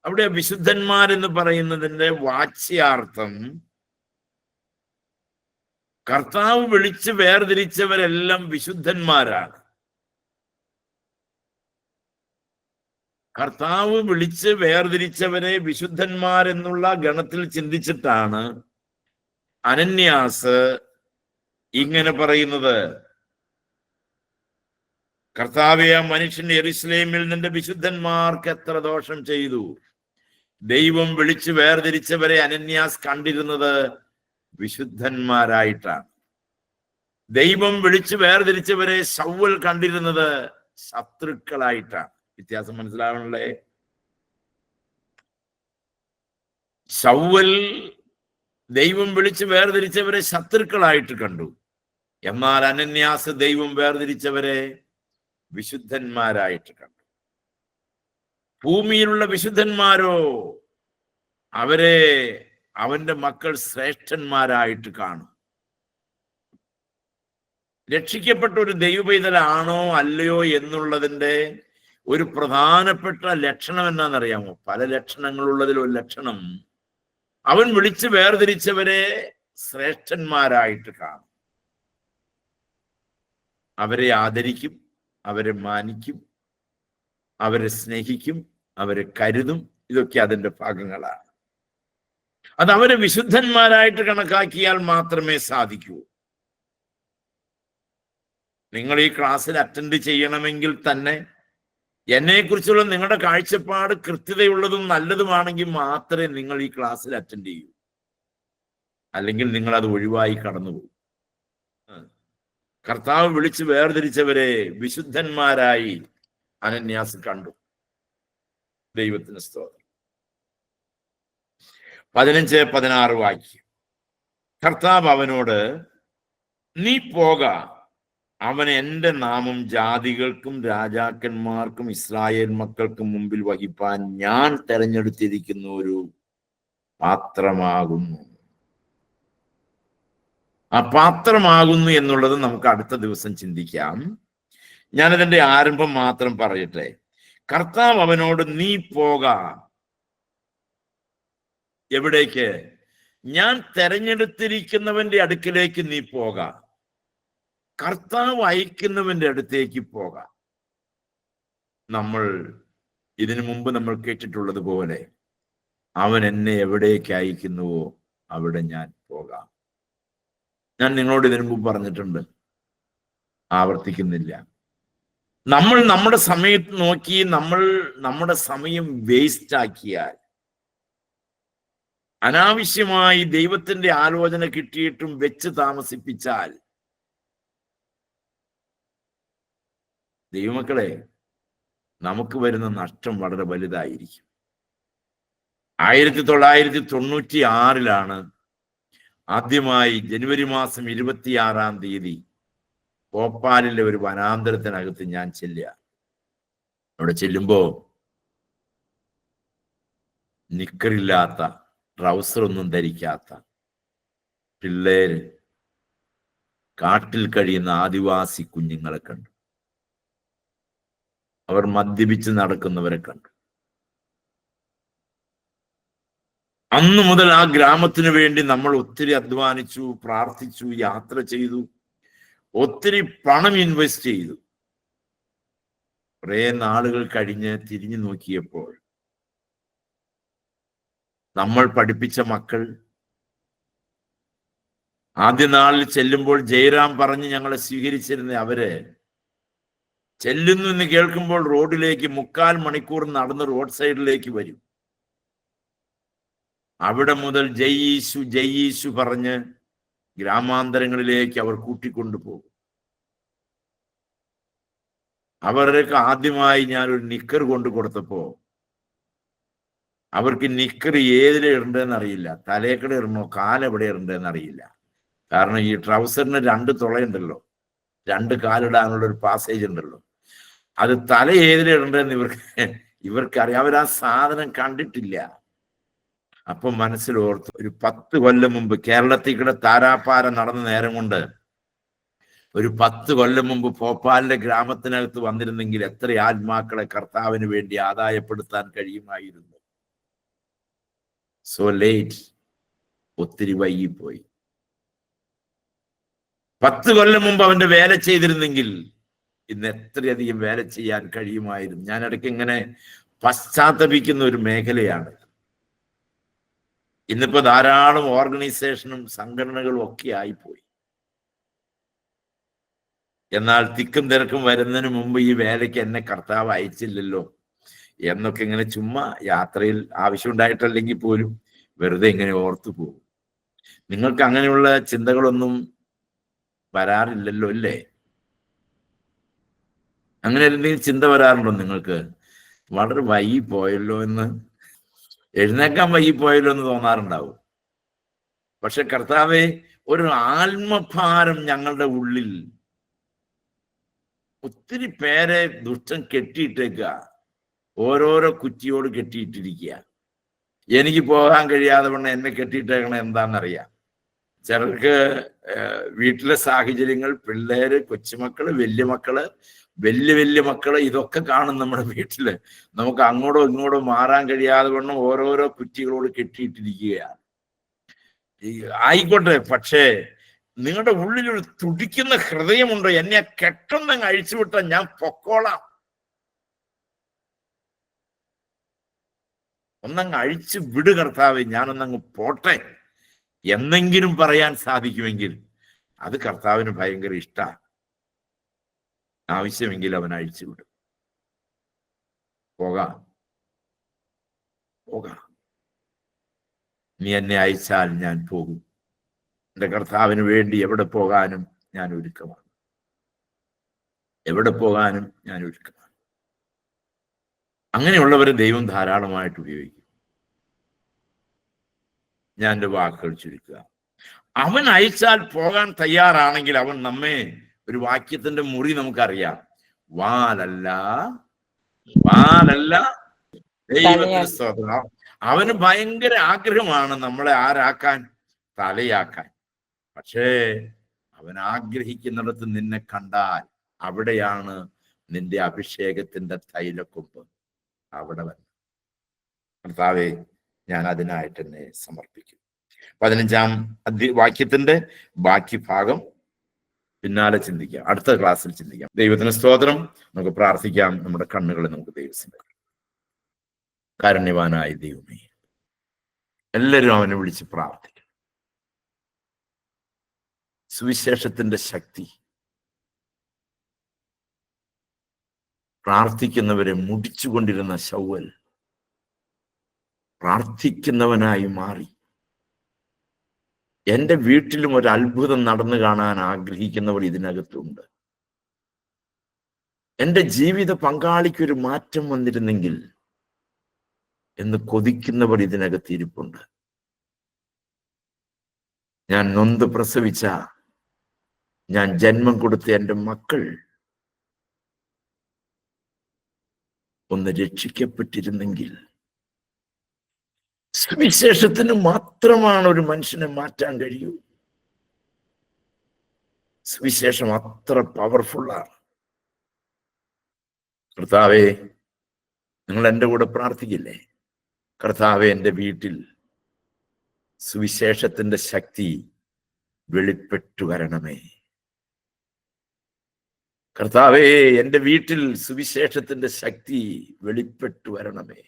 അവിടെ വിശുദ്ധന്മാരെന്ന് പറയുന്നതിന്റെ വാച്യാർത്ഥം കർത്താവ് വിളിച്ച് വേർതിരിച്ചവരെല്ലാം വിശുദ്ധന്മാരാണ്. കർത്താവ് വിളിച്ച് വേർതിരിച്ചവരെ വിശുദ്ധന്മാരെന്നുള്ള ഗണത്തിൽ ചിന്തിച്ചിട്ടാണ് അനന്യാസ് ഇങ്ങനെ പറയുന്നത്. കർത്താവേ, ആ മനുഷ്യൻ യെരുശലേമിൽ നിന്റെ വിശുദ്ധന്മാർക്ക് എത്ര ദോഷം ചെയ്തു. ദൈവം വിളിച്ച് വേർതിരിച്ചവരെ അനന്യാസ് കണ്ടിരുന്നത് വിശുദ്ധന്മാരായിട്ടാണ്. ദൈവം വിളിച്ച് വേർതിരിച്ചവരെ ശൗവൽ കണ്ടിരുന്നത് ശത്രുക്കളായിട്ടാണ്. വ്യത്യാസം മനസ്സിലാവണല്ലേ? ശൗവൽ ദൈവം വിളിച്ച് വേർതിരിച്ചവരെ ശത്രുക്കളായിട്ട് കണ്ടു. എന്നാൽ അനന്യാസ് ദൈവം വേർതിരിച്ചവരെ വിശുദ്ധന്മാരായിട്ട് കണ്ടു. ഭൂമിയിലുള്ള വിശുദ്ധന്മാരോ അവരെ അവന്റെ മക്കൾ ശ്രേഷ്ഠന്മാരായിട്ട് കാണും. രക്ഷിക്കപ്പെട്ട ഒരു ദൈവപൈതലാണോ അല്ലയോ എന്നുള്ളതിന്റെ ഒരു പ്രധാനപ്പെട്ട ലക്ഷണം എന്താണെന്നറിയാമോ? പല ലക്ഷണങ്ങളുള്ളതിൽ ഒരു ലക്ഷണം, അവൻ വിളിച്ച് വേർതിരിച്ചവരെ ശ്രേഷ്ഠന്മാരായിട്ട് കാണും. അവരെ ആദരിക്കും, അവരെ മാനിക്കും, അവരെ സ്നേഹിക്കും, അവരെ കരുതും. ഇതൊക്കെ അതിൻ്റെ ഭാഗങ്ങളാണ്. അത് അവരെ വിശുദ്ധന്മാരായിട്ട് കണക്കാക്കിയാൽ മാത്രമേ സാധിക്കൂ. നിങ്ങൾ ഈ ക്ലാസ്സിൽ അറ്റൻഡ് ചെയ്യണമെങ്കിൽ തന്നെ എന്നെക്കുറിച്ചുള്ള നിങ്ങളുടെ കാഴ്ചപ്പാട് കൃത്യതയുള്ളതും നല്ലതുമാണെങ്കിൽ മാത്രമേ നിങ്ങൾ ഈ ക്ലാസ്സിൽ അറ്റൻഡ് ചെയ്യൂ. അല്ലെങ്കിൽ നിങ്ങൾ അത് ഒഴിവായി കടന്നുപോകും. കർത്താവ് വിളിച്ച് വേർതിരിച്ചവരെ വിശുദ്ധന്മാരായി അനന്യാസ് കണ്ടു. ദൈവത്തിന് സ്തോത്രം. 15-16 വാക്യം. കർത്താവ് അവനോട്, നീ പോക, അവൻ എൻ്റെ നാമം ജാതികൾക്കും രാജാക്കന്മാർക്കും ഇസ്രായേൽ മക്കൾക്കും മുമ്പിൽ വഹിപ്പാൻ ഞാൻ തെരഞ്ഞെടുത്തിരിക്കുന്ന ഒരു പാത്രമാകുന്നു. ആ പാത്രമാകുന്നു എന്നുള്ളത് നമുക്ക് അടുത്ത ദിവസം ചിന്തിക്കാം. ഞാനതിൻ്റെ ആരംഭം മാത്രം പറയട്ടെ. കർത്താവ് അവനോട്, നീ പോക. എവിടേക്ക്? ഞാൻ തെരഞ്ഞെടുത്തിരിക്കുന്നവന്റെ അടുക്കിലേക്ക് നീ പോക. കർത്താവ് അയക്കുന്നവന്റെ അടുത്തേക്ക് പോക. നമ്മൾ ഇതിനു മുമ്പ് നമ്മൾ കേട്ടിട്ടുള്ളത് പോലെ, അവൻ എന്നെ എവിടേക്ക് അയക്കുന്നുവോ അവിടെ ഞാൻ പോകാം. ഞാൻ നിങ്ങളോട് ഇതിനു മുമ്പ് പറഞ്ഞിട്ടുണ്ട്, ആവർത്തിക്കുന്നില്ല. നമ്മൾ നമ്മുടെ സമയത്ത് നോക്കി നമ്മൾ നമ്മുടെ സമയം വേസ്റ്റ് ആക്കിയാൽ, അനാവശ്യമായി ദൈവത്തിന്റെ ആലോചന കിട്ടിയിട്ടും വെച്ച് താമസിപ്പിച്ചാൽ, ദൈവമക്കളെ, നമുക്ക് വരുന്ന നഷ്ടം വളരെ വലുതായിരിക്കും. 1996 ആദ്യമായി ജനുവരി മാസം 26 ഭോപ്പാലിലെ ഒരു വനാന്തരത്തിനകത്ത് ഞാൻ ചെല്ലുക. അവിടെ ചെല്ലുമ്പോ നിക്കറില്ലാത്ത, ട്രൗസറൊന്നും ധരിക്കാത്ത പിള്ളേര്, കാട്ടിൽ കഴിയുന്ന ആദിവാസി കുഞ്ഞുങ്ങളെ കണ്ടു. അവർ മദ്യപിച്ച് നടക്കുന്നവരെ കണ്ടു. അന്നു മുതൽ ആ ഗ്രാമത്തിനു വേണ്ടി നമ്മൾ ഒത്തിരി അധ്വാനിച്ചു, പ്രാർത്ഥിച്ചു, യാത്ര ചെയ്തു, ഒത്തിരി പണം ഇൻവെസ്റ്റ് ചെയ്തു. കുറെ നാളുകൾ കഴിഞ്ഞ് തിരിഞ്ഞു നോക്കിയപ്പോൾ നമ്മൾ പഠിപ്പിച്ച മക്കൾ ആദ്യ നാളിൽ ചെല്ലുമ്പോൾ ജയറാം പറഞ്ഞ് ഞങ്ങളെ സ്വീകരിച്ചിരുന്ന അവര് ചെല്ലുന്നു എന്ന് കേൾക്കുമ്പോൾ റോഡിലേക്ക് 3/4 മണിക്കൂർ നടന്ന് റോഡ് സൈഡിലേക്ക് വരും. അവിടെ മുതൽ ജയ് യേശു പറഞ്ഞ് ഗ്രാമാന്തരങ്ങളിലേക്ക് അവർ കൂട്ടിക്കൊണ്ടുപോകും. അവർക്ക് ആദ്യമായി ഞാനൊരു നിക്കർ കൊണ്ടു കൊടുത്തപ്പോ അവർക്ക് നിക്കർ ഏതിലെ ഇടണ്ടെന്ന് അറിയില്ല. തലേക്കട ഇടണോ കാലെവിടെ ഇടണ്ടെന്ന് അറിയില്ല. കാരണം ഈ ട്രൗസറിന് 2 തുളയുണ്ടല്ലോ, 2 കാലിടാനുള്ള ഒരു പാസേജ് ഉണ്ടല്ലോ. അത് തല ഏതിലെ ഇടണ്ടെന്ന് ഇവർക്കറിയാം. അവർ ആ സാധനം കണ്ടിട്ടില്ല. അപ്പൊ മനസ്സിലോർത്തു, ഒരു 10 കൊല്ലം മുമ്പ് കേരളത്തിൽ കൂടെ താരാപ്പാര നടന്ന നേരം കൊണ്ട് ഒരു 10 കൊല്ലം മുമ്പ് ഭോപ്പാലിന്റെ ഗ്രാമത്തിനകത്ത് വന്നിരുന്നെങ്കിൽ എത്ര ആത്മാക്കളെ കർത്താവിന് വേണ്ടി ആദായപ്പെടുത്താൻ കഴിയുമായിരുന്നു. സോ ലേറ്റ്, ഒത്തിരി വൈകിപ്പോയി. 10 കൊല്ലം മുമ്പ് അവന്റെ വേല ചെയ്തിരുന്നെങ്കിൽ ഇന്ന് എത്രയധികം വേല ചെയ്യാൻ കഴിയുമായിരുന്നു. ഞാൻ ഇടയ്ക്ക് ഇങ്ങനെ പശ്ചാത്തപിക്കുന്ന ഒരു മേഖലയാണ്. ഇന്നിപ്പോ ധാരാളം ഓർഗനൈസേഷനും സംഘടനകളും ഒക്കെ ആയിപ്പോയി. എന്നാൽ തിക്കും തിരക്കും വരുന്നതിന് മുമ്പ് ഈ വേലയ്ക്ക് എന്നെ കർത്താവ് അയച്ചില്ലല്ലോ എന്നൊക്കെ ഇങ്ങനെ ചുമ്മാ യാത്രയിൽ ആവശ്യമുണ്ടായിട്ടല്ലെങ്കിൽ പോലും വെറുതെ ഇങ്ങനെ ഓർത്തു പോകും. നിങ്ങൾക്ക് അങ്ങനെയുള്ള ചിന്തകളൊന്നും വരാറില്ലല്ലോ അല്ലേ? അങ്ങനെ എന്തെങ്കിലും ചിന്ത വരാറുണ്ടോ നിങ്ങൾക്ക്? വളരെ വൈകി പോയല്ലോ എന്ന്, എഴുന്നേക്കാൻ വൈകിപ്പോയല്ലോ എന്ന് തോന്നാറുണ്ടാവും. പക്ഷെ കർത്താവെ, ഒരു ആത്മഭാരം ഞങ്ങളുടെ ഉള്ളിൽ, ഒത്തിരി പേരെ ദുഷ്ടൻ കെട്ടിയിട്ടേക്കുക, ഓരോരോ കുറ്റിയോട് കെട്ടിയിട്ടിരിക്കുക. എനിക്ക് പോകാൻ കഴിയാതെ വണ്ണം എന്നെ കെട്ടിയിട്ടേക്കണ എന്താണെന്നറിയാം. ചിലർക്ക് വീട്ടിലെ സാഹചര്യങ്ങൾ, പിള്ളേര്, കൊച്ചുമക്കള്, വലിയ മക്കള് ഇതൊക്കെ കാണും നമ്മുടെ വീട്ടില്. നമുക്ക് അങ്ങോട്ടോ ഇങ്ങോട്ടോ മാറാൻ കഴിയാതെ വണ്ണം ഓരോരോ കുറ്റികളോട് കെട്ടിയിട്ടിരിക്കുകയാണ്. ആയിക്കോട്ടെ, പക്ഷേ നിങ്ങളുടെ ഉള്ളിലൊരു തുടിക്കുന്ന ഹൃദയമുണ്ടോ? എന്നെ കെട്ടൊന്നങ്ങ് അഴിച്ചുവിട്ട ഞാൻ പൊക്കോളാം, ഒന്നങ്ങ് അഴിച്ചു വിട് കർത്താവെ, ഞാനൊന്നങ്ങ് പോട്ടെ എന്നെങ്കിലും പറയാൻ സാധിക്കുമെങ്കിൽ അത് കർത്താവിന് ഭയങ്കര ഇഷ്ടമാണ്. ആവശ്യമെങ്കിൽ അവൻ അഴിച്ചുവിടും. പോകാം, നീ എന്നെ അയച്ചാൽ ഞാൻ പോകും. എൻ്റെ കർത്താവിന് വേണ്ടി എവിടെ പോകാനും ഞാൻ ഒരുക്കമാണ്. അങ്ങനെയുള്ളവരെ ദൈവം ധാരാളമായിട്ട് ഉപയോഗിക്കും. ഞാൻ എൻ്റെ വാക്കുകൾ ചുരുക്കുക. അവൻ അയച്ചാൽ പോകാൻ തയ്യാറാണെങ്കിൽ അവൻ നമ്മെ, ഒരു വാക്യത്തിന്റെ മുറി നമുക്കറിയാം, വാലല്ല ദൈവത്തിന് സ്തോത്രം. അവന് ഭയങ്കര ആഗ്രഹമാണ് നമ്മളെ ആരാക്കാൻ? തലയാക്കാൻ. പക്ഷേ അവൻ ആഗ്രഹിക്കുന്നിടത്ത് നിന്നെ കണ്ടാൽ അവിടെയാണ് നിന്റെ അഭിഷേകത്തിന്റെ തൈലക്കൊമ്പ്. അവിടെ വരണം. കർത്താവെ, ഞാൻ അതിനായിട്ട് എന്നെ സമർപ്പിക്കും. 15-ാം വാക്യത്തിന്റെ ബാക്കി ഭാഗം പിന്നാലെ ചിന്തിക്കാം, അടുത്ത ക്ലാസ്സിൽ ചിന്തിക്കാം. ദൈവത്തിന് സ്തോത്രം. നമുക്ക് പ്രാർത്ഥിക്കാം. നമ്മുടെ കണ്ണുകളെ നമുക്ക് ദൈവത്തിന്. കാരുണ്യവാനായ ദൈവമേ, എല്ലാവരും അവനെ വിളിച്ച് പ്രാർത്ഥിക്കും. സുവിശേഷത്തിന്റെ ശക്തി പ്രാർത്ഥിക്കുന്നവരെ മുടിച്ചുകൊണ്ടിരുന്ന ശൗവൽ പ്രാർത്ഥിക്കുന്നവനായി മാറി. എൻ്റെ വീട്ടിലും ഒരു അത്ഭുതം നടന്നു കാണാൻ ആഗ്രഹിക്കുന്നവർ ഇതിനകത്തുണ്ട്. എൻ്റെ ജീവിത പങ്കാളിക്കൊരു മാറ്റം വന്നിരുന്നെങ്കിൽ എന്ന് കൊതിക്കുന്നവർ ഇതിനകത്ത് ഇരിപ്പുണ്ട്. ഞാൻ നൊന്ത് പ്രസവിച്ച, ഞാൻ ജന്മം കൊടുത്ത എൻ്റെ മക്കൾ ഒന്ന് രക്ഷിക്കപ്പെട്ടിരുന്നെങ്കിൽ. സുവിശേഷത്തിന് മാത്രമാണ് ഒരു മനുഷ്യനെ മാറ്റാൻ കഴിയൂ. സുവിശേഷം അത്ര പവർഫുള്ളാണ്. കർത്താവേ, നിങ്ങൾ എൻ്റെ കൂടെ പ്രാർത്ഥിക്കില്ലേ? കർത്താവേ, എൻ്റെ വീട്ടിൽ സുവിശേഷത്തിന്റെ ശക്തി വെളിപ്പെട്ടു വരണമേ. കർത്താവേ, എൻ്റെ വീട്ടിൽ സുവിശേഷത്തിന്റെ ശക്തി വെളിപ്പെട്ടു വരണമേ.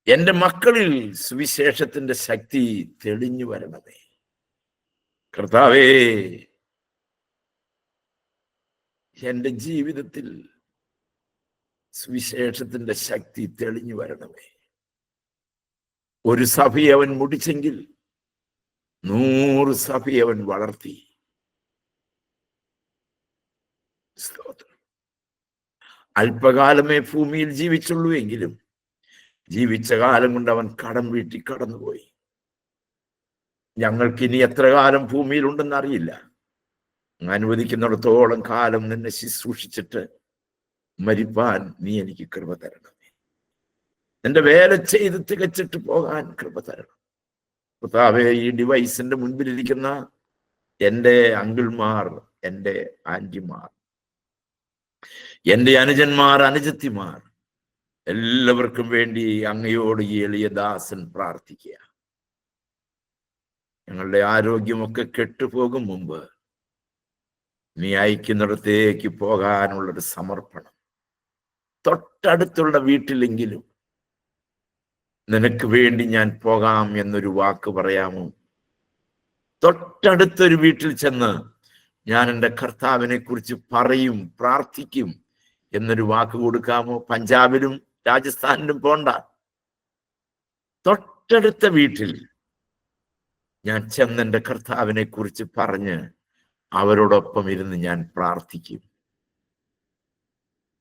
എൻ്റെ മക്കളിൽ സുവിശേഷത്തിന്റെ ശക്തി തെളിഞ്ഞു വരണമേ. കർത്താവേ, എൻ്റെ ജീവിതത്തിൽ സുവിശേഷത്തിന്റെ ശക്തി തെളിഞ്ഞു വരണമേ. ഒരു സഭയെ അവൻ മുടിച്ചെങ്കിൽ 100 സഭയെ അവൻ വളർത്തി. അല്പകാലമേ ഭൂമിയിൽ ജീവിച്ചുള്ളൂ എങ്കിലും ജീവിച്ച കാലം കൊണ്ട് അവൻ കടം വീട്ടി കടന്നുപോയി. ഞങ്ങൾക്കിനി എത്ര കാലം ഭൂമിയിൽ ഉണ്ടെന്ന് അറിയില്ല. അനുവദിക്കുന്നിടത്തോളം കാലം നിന്നെ ശുശ്രൂഷിച്ചിട്ട് മരിപ്പാൻ നീ എനിക്ക് കൃപ തരണമേ. നിന്റെ വേല ചെയ്ത് തികച്ചിട്ട് പോകാൻ കൃപ തരണം. കർത്താവേ, ഈ ഡിവൈസിന്റെ മുൻപിലിരിക്കുന്ന എൻ്റെ അങ്കിൾമാർ, എൻ്റെ ആന്റിമാർ, എൻ്റെ അനുജന്മാർ, അനുജത്തിമാർ, എല്ലാവർക്കും വേണ്ടി അങ്ങയോട് ഈ എളിയ ദാസൻ പ്രാർത്ഥിക്കുക. ഞങ്ങളുടെ ആരോഗ്യമൊക്കെ കെട്ടുപോകും മുമ്പ് നീ അയക്കുന്നിടത്തേക്ക് പോകാനുള്ളൊരു സമർപ്പണം. തൊട്ടടുത്തുള്ള വീട്ടിലെങ്കിലും നിനക്ക് വേണ്ടി ഞാൻ പോകാം എന്നൊരു വാക്ക് പറയാമോ? തൊട്ടടുത്തൊരു വീട്ടിൽ ചെന്ന് ഞാൻ എൻ്റെ കർത്താവിനെ കുറിച്ച് പറയും, പ്രാർത്ഥിക്കും എന്നൊരു വാക്ക് കൊടുക്കാമോ? പഞ്ചാബിലും രാജസ്ഥാനിലും പോണ്ട, തൊട്ടടുത്ത വീട്ടിൽ ഞാൻ ചെന്ന് എൻ്റെ കർത്താവിനെ കുറിച്ച് പറഞ്ഞ് അവരോടൊപ്പം ഇരുന്ന് ഞാൻ പ്രാർത്ഥിക്കും.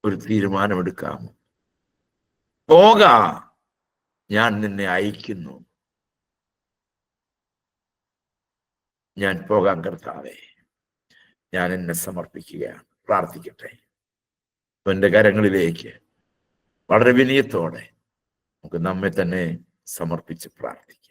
ഒരു തീരുമാനമെടുക്കാമോ? പോകാ, ഞാൻ നിന്നെ അയക്കുന്നു. ഞാൻ പോകാം കർത്താവേ, ഞാൻ എന്നെ സമർപ്പിക്കുകയാണ്. പ്രാർത്ഥിക്കട്ടെ. എൻ്റെ കരങ്ങളിലേക്ക് വളരെ വിനയത്തോടെ നമുക്ക് നമ്മെ തന്നെ സമർപ്പിച്ച് പ്രാർത്ഥിക്കാം.